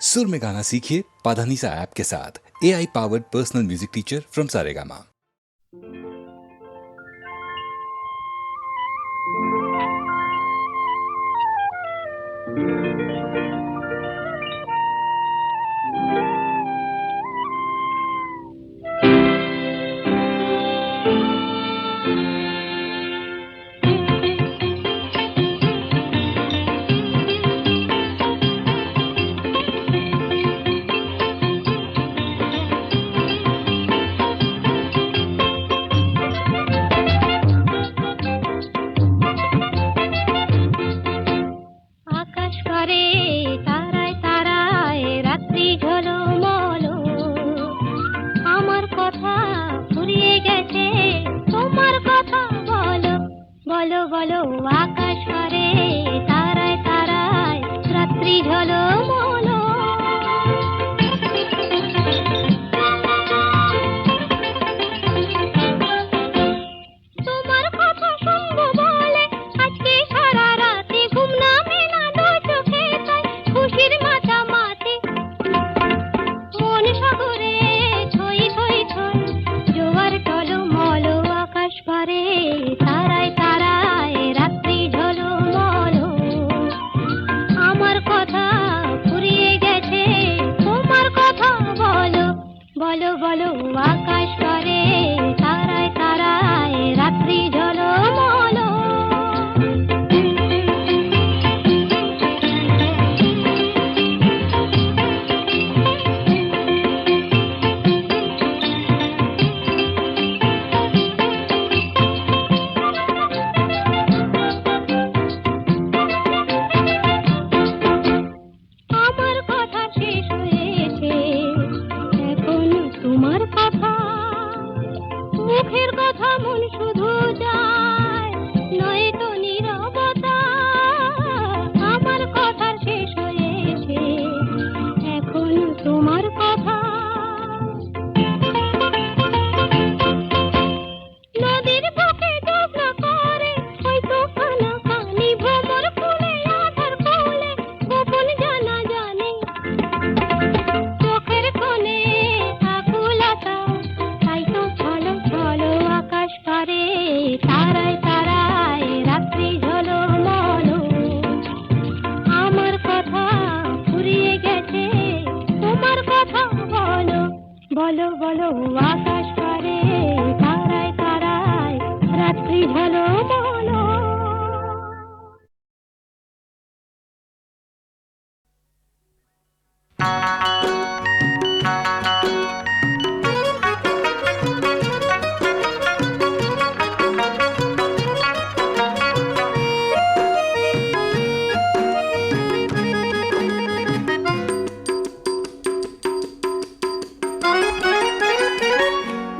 सुर में गाना सीखिए पाधानीसा ऐप के साथ। AI powered personal music teacher from Saregama.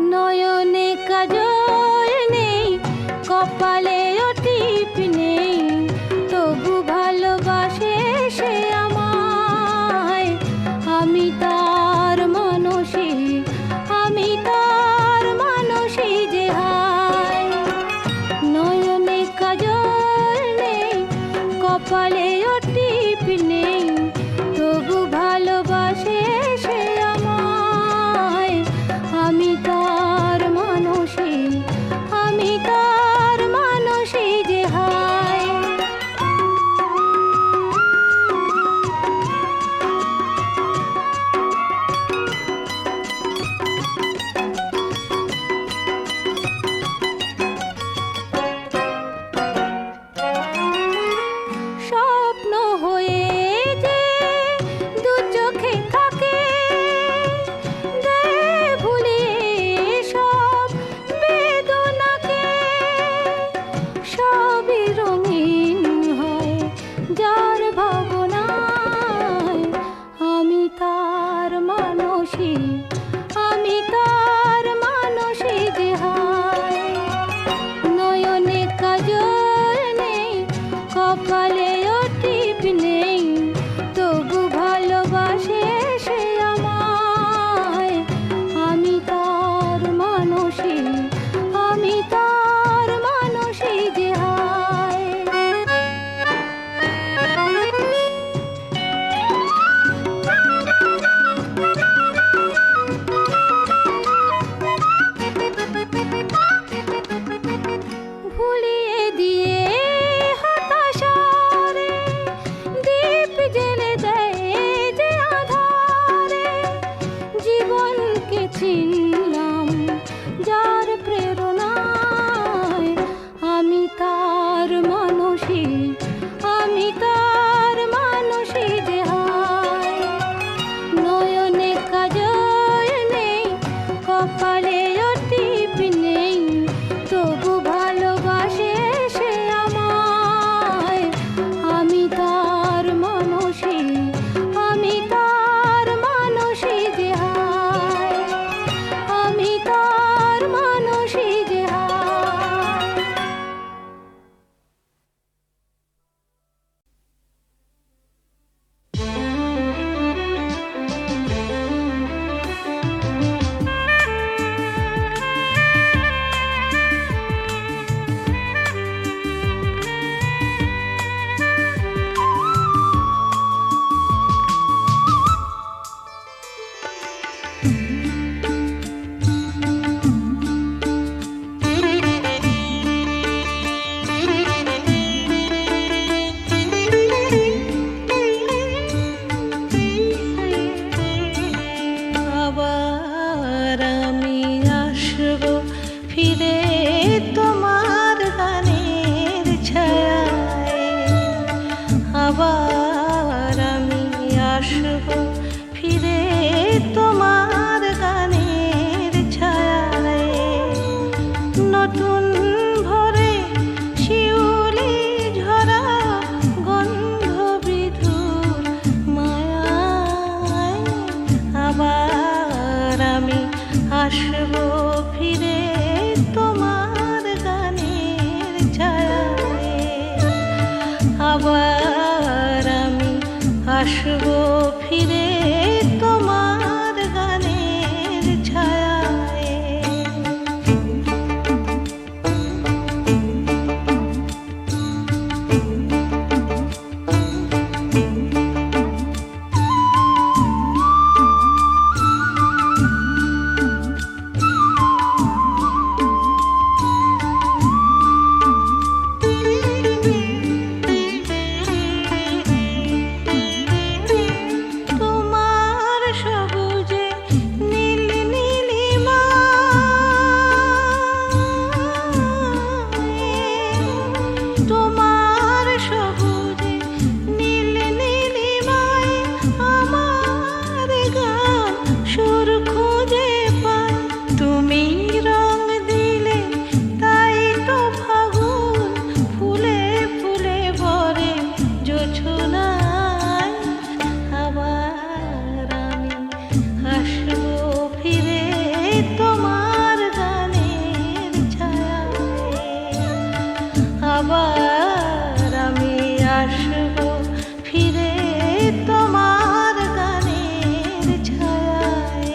নয়নে কাজল নেই, কপালে আসবো ফিরে তোমার গানের ছায়ায়, নতুন ভোরে শিউলি ঝরা গন্ধ বিধুর মায়ায়, আবার আমি আসবো ফিরে তোমার গানের ছায়ায়, আবার আমি আসবো ফিরে তোমার গানের ছায়ায়। তোমার সবুজে নীল নীলিমায়, তোমার সবুজে নীল নীলিমায় আমার গান সুর খুঁজে পায়। তুমি রং দিলে তাই তো ফাগুন ফুলে ফুলে ভরে জোছনায়, আবার আমি আসবো ফিরে তোমার গানের ছায়ায়, আবার আমি আসবো ফিরে তোমার গানের ছায়ায়।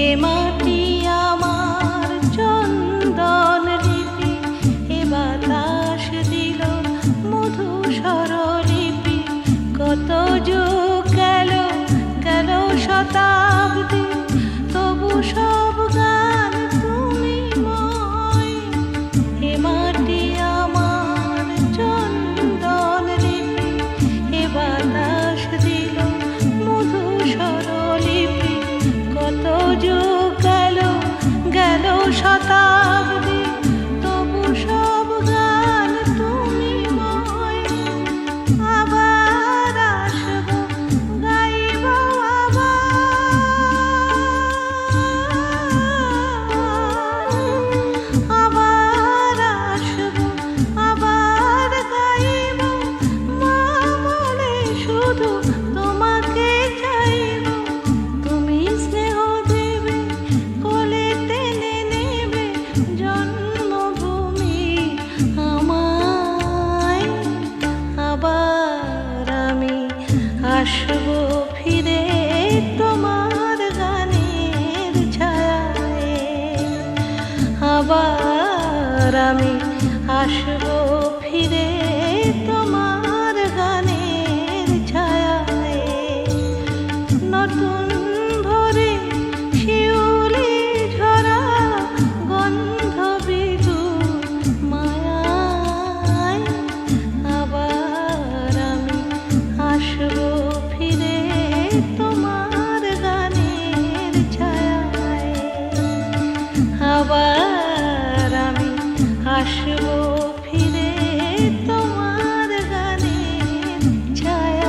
এ মাটি আমার চন্দন লিপি, এ বাতাস দিল মধু স্বরলিপি, কত যুগ গেল গেল শতাব্দী, তবু সব গান তুমি ময়। এ মাটি আমার চন্দন লিপি, এ বাতাস দিল মধু স্বরলিপি, কত যুগ গেল গেল শতাব্দী, তবু সব গান তুমি ময়। আবার আসবো গাইব আবার আসবো আবার গাইব, মা বলে শুধু তোমাকে চাইব, তুমি স্নেহ দেবে কোলে টেনে নেবে জন্মভূমি আমায়, আবার আমি আসবো ফিরে তোমার গানের ছায়ায়, আবার আমি আসবো ফিরে তোমার গানের ছায়ায়, নতুন ভোরে শিউলি ঝরা গন্ধ বিধুর মায়ায়, আবার আমি আসবো ফিরে তোমার গানের ছায়ায়, আবার আমি আসবো ফিরে তোমার গানের ছায়ায়।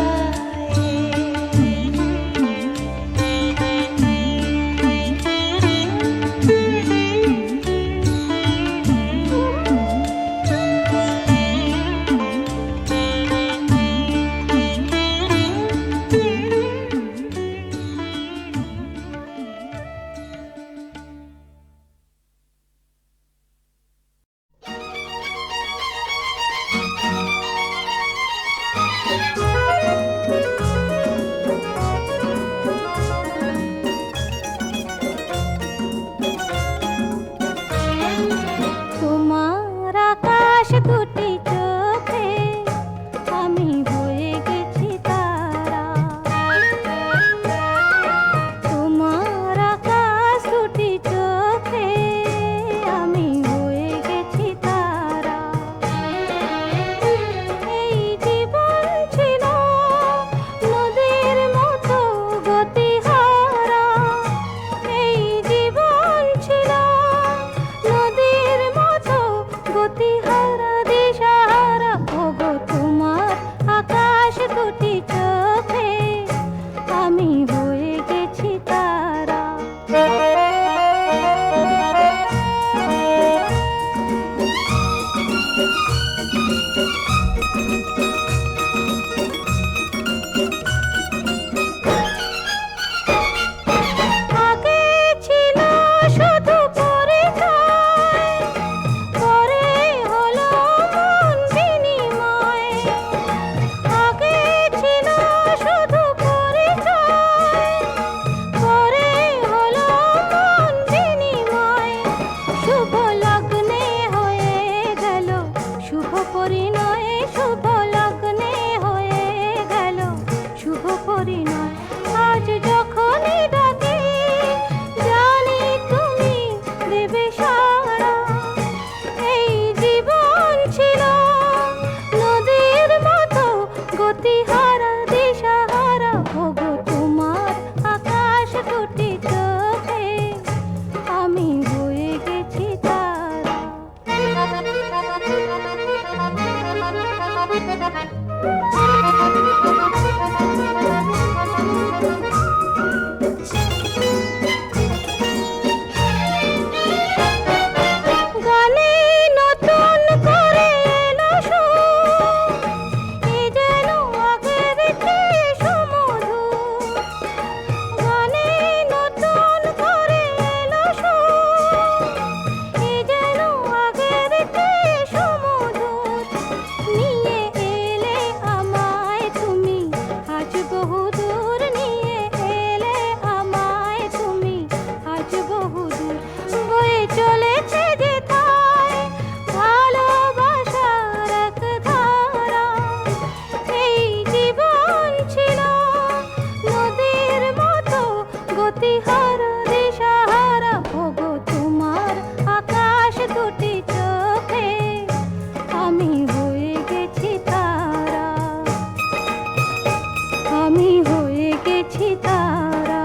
বেসারা এই জীবন ছিল নদীর মতো গতিহারা দিশাহারা ওগো তোমার আকাশ দুটি চোখে আমি হয়ে গেছি তারা। গানে নতুন করে এলো সুর, এ যেন আগের চেয়ে সুমধুর। গানে নতুন করে এলো সুর, এ যেন আগের চেয়ে সুমধুর। নিয়ে এলে আমায় তুমি আজ বহুদূর, নিয়ে এলে আমায় তুমি আজ বহুদূর। বয়ে চলেছে যেথায় ভালোবাসার এক ধারা, এই জীবন ছিল নদীর মতো গতিহারা দিশাহারা ওগো তোমার আকাশ দুটি চোখে আমি হয়ে গেছি তারা, আমি হয়ে গেছি তারা,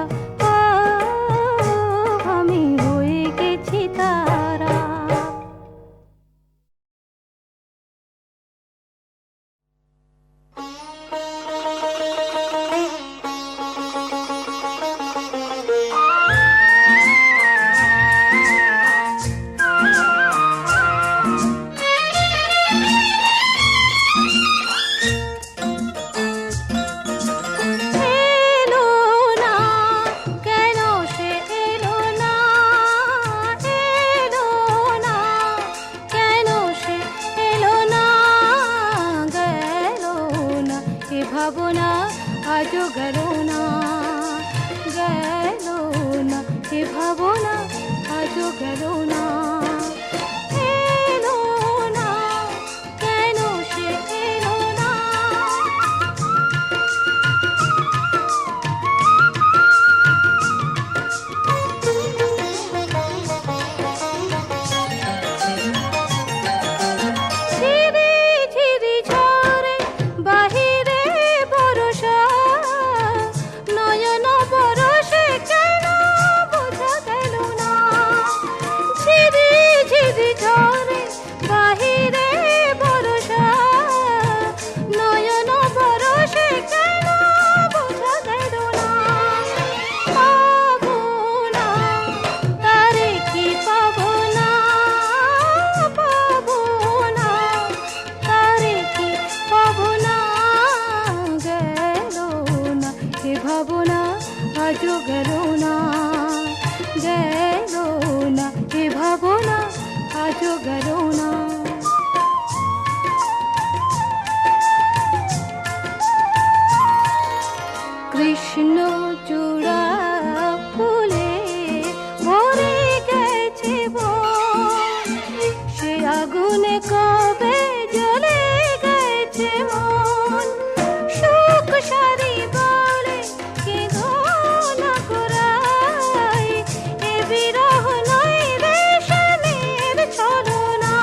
আমি হয়ে গেছি তারা। এলো না কেন সে এলো না, এলো না কেন সে এলো না, গেল না এ ভাবনা আজও গেল না, গেল না এ ভাবনা আজও গেল না। এলো না কেন সে এলো না, ঝিরি ঝিরি ঝরে বাহিরে বরষা, নয়ন বরষে কেন বোঝা গেল না। ঝিরি ঝিরি ঝরে বাহিরে বরষা, নয়ন বরষে কেন বোঝা গেল না। পাবো না তারে কি পাবো না, পাবো না তারে কি পাবো না, গেল না এ ভাবনা আজও গেল না, গেল না এ ভাবনা আজও গেল না। কৃষ্ণ চূড়া ফুলে ভরে গেছে বন, সে আগুনে কবে জ্বলে গেছে মন। সুখ সারি বলে কে ঘন করাই, এ বিরহ নয় রেশমের ছলনা।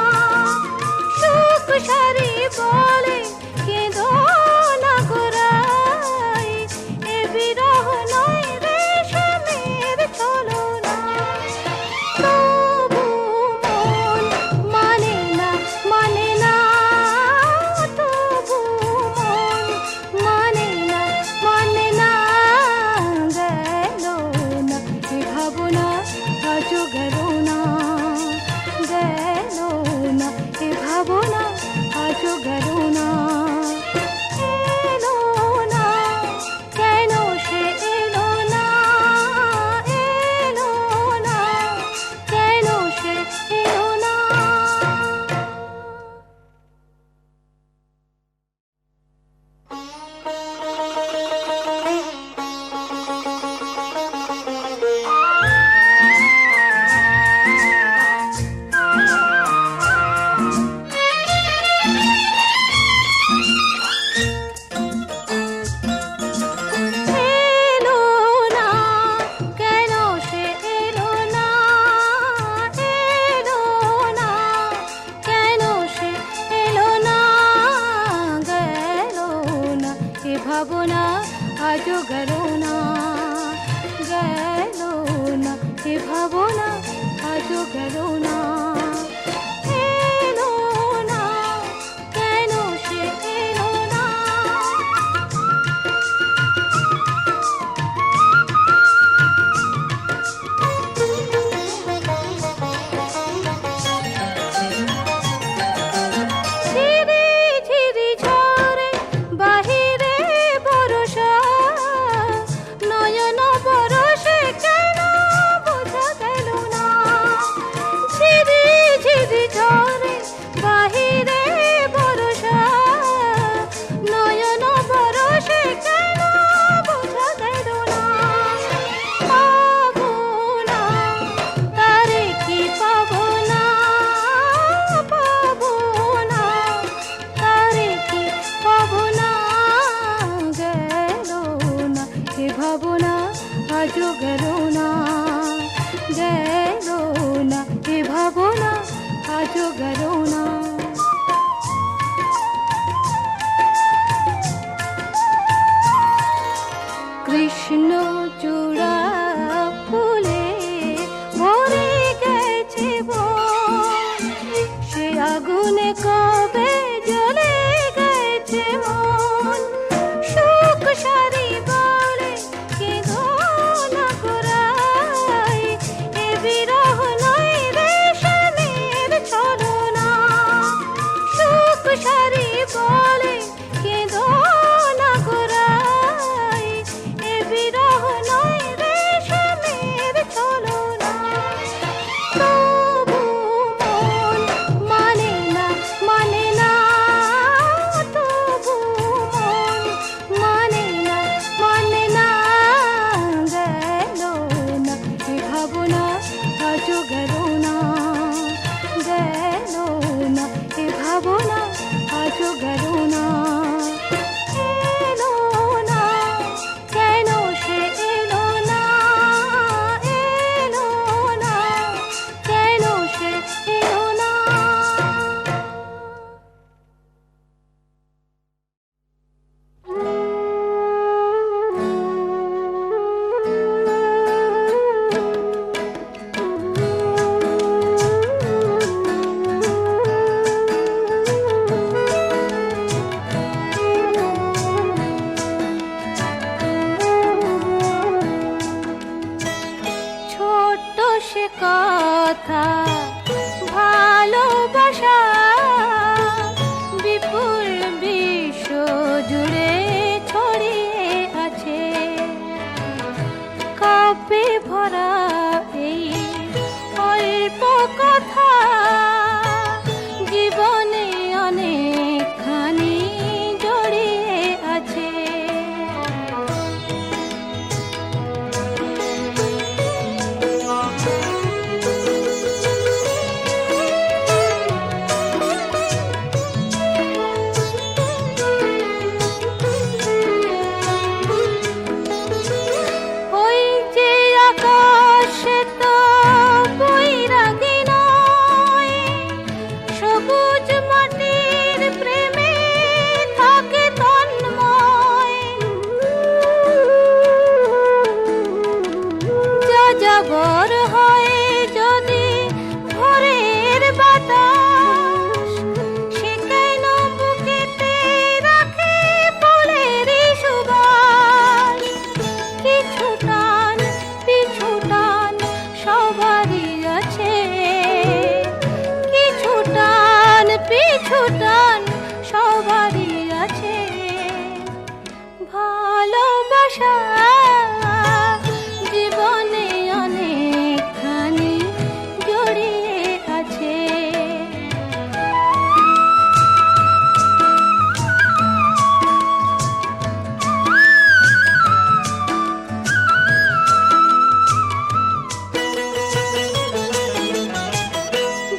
না, এলো না, কেন সে এলো না? ঝিরি ঝিরি ঝরে বাহিরে বরষা, নয়ন বরষে কেন বোঝা গেল না? ঝিরি ঝিরি ঝরে বাহিরে বরষা, নয়ন বরষে কেন বোঝা গেল না? পাবো না, তারে কি পাবো না? পাবো না, তারে কি পাবো না? গেল না এ ভাবনা, আজও গেল না, গেল না এ ভাবনা, আজও গেল না। কৃষ্ণ চূড়া ফুলে ভরে গেছে বন, সে আগুনে কবে জ্বলে গেছে মন। সুখ সারি বলে কেঁদো না গোড়ায়, এ বিরহ নয় রেশমের ছলনা। সুখ সারি বলে কেঁদো না গোড়ায়, এ বিরহ নয় রেশমের ছলনা। তবু মন মানে না, মানে না, তবু মন মানে না, মানে না। গেল না এ ভাবনা, আজও গেল না, গেল না এ ভাবনা, আজও গেল না। এলো না, কেন সে এলো না? এলো না, কেন সে এলো না? ছোট্ট সে কথা ভালোবাসা, বিপুল বিশ্ব জুড়ে ছড়িয়ে আছে। কাব্যে ভরা এই অল্প কথা, জীবনে অনেকখানি জড়িয়ে আছে। ওই যে আকাশ তো বৈরাগী নয়, সবুজ মাটির প্রেমে থাকে তন্ময়। যাযাবর হয় যদি ভোরের বাতাস, সে কেন বুকেতে রাখে ফুলেরই সুবাস। কিছু টান পিছু টান সবারই আছে, কিছু টান পিছু টান সবারই আছে। ভালোবাসা জীবনে অনেকখানি জড়িয়ে আছে।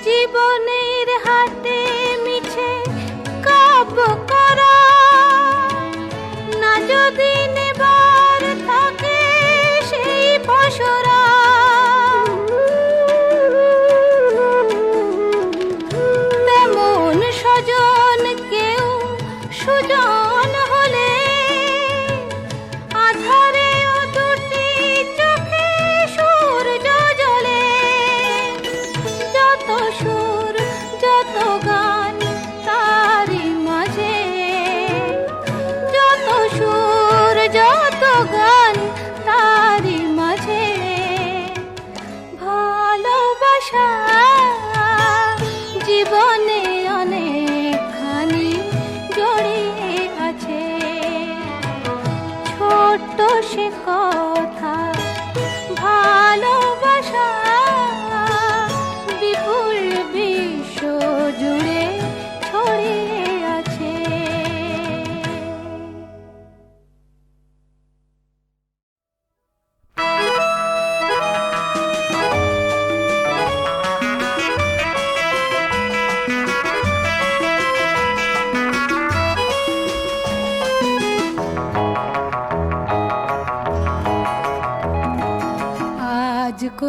জীবনের হাতে মিছে কাব্য করা, না যদি নেবার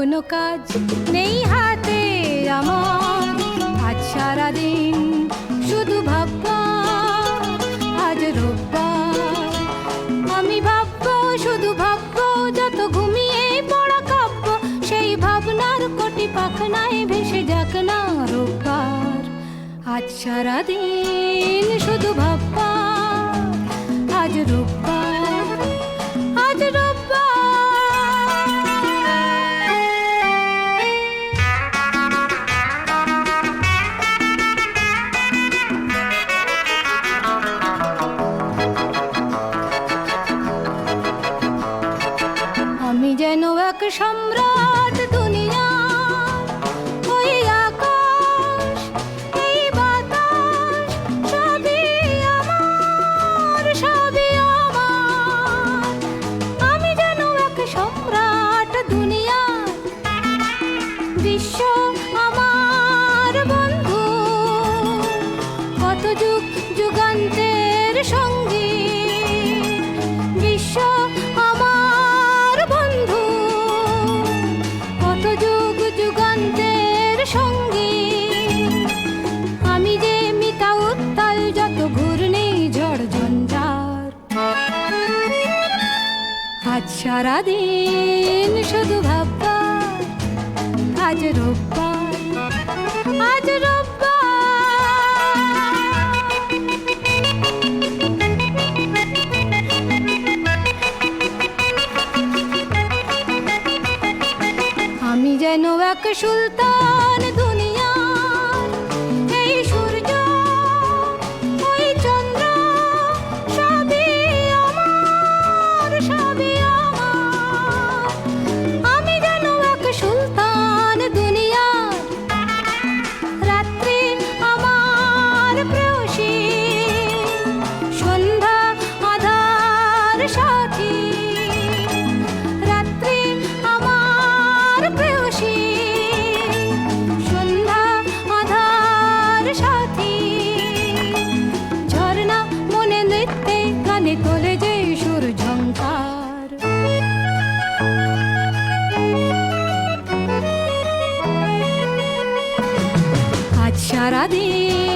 কোনো কাজ নেই হাতে আমার, আজ সারাদিন শুধু ভাববা, আজ রোববার। আমি ভাববো, শুধু ভাববো, যত ঘুমিয়ে পড়া কাব্য, সেই ভাবনার কোটি পাখনায় ভেসে যাক না রোববার। আজ সারাদিন শুধু ভাববা, আজ রোববার, আজ রোববার। আমি যেন এক সম্রাট দুনিয়ার, ওই আকাশ এই বাতাস সবই আমার, সবই আমার। আমি যেন এক সম্রাট দুনিয়ার, বিশ্ব আমার বন্ধু, কত যুগ যুগান্তের সঙ্গী। বিশ্ব আমার বন্ধু, কত যুগ যুগান্তের সঙ্গী। আমি যে মিতা উত্তাল যত ঘূর্ণি ঝড় ঝঞ্ঝার। আজ সারাদিন শুধু ভাববা, আজ রোববার, আজ রোববার। আমি যেন এক সুলতান দুনিয়ার, এই সূর্য ওই চন্দ্র সবই আমার, সবই আমার। আমি যেন এক সুলতান দুনিয়ার, রাত্রি আমার প্রেয়সী, সন্ধ্যা আধার সাথী। রাত্রি আমার প্রেয়সী, সন্ধ্যা আধার সাথী। ঝর্ণা মনে নৃত্যে গানে তোলে যে সুর ঝংকার। আজ সারাদিন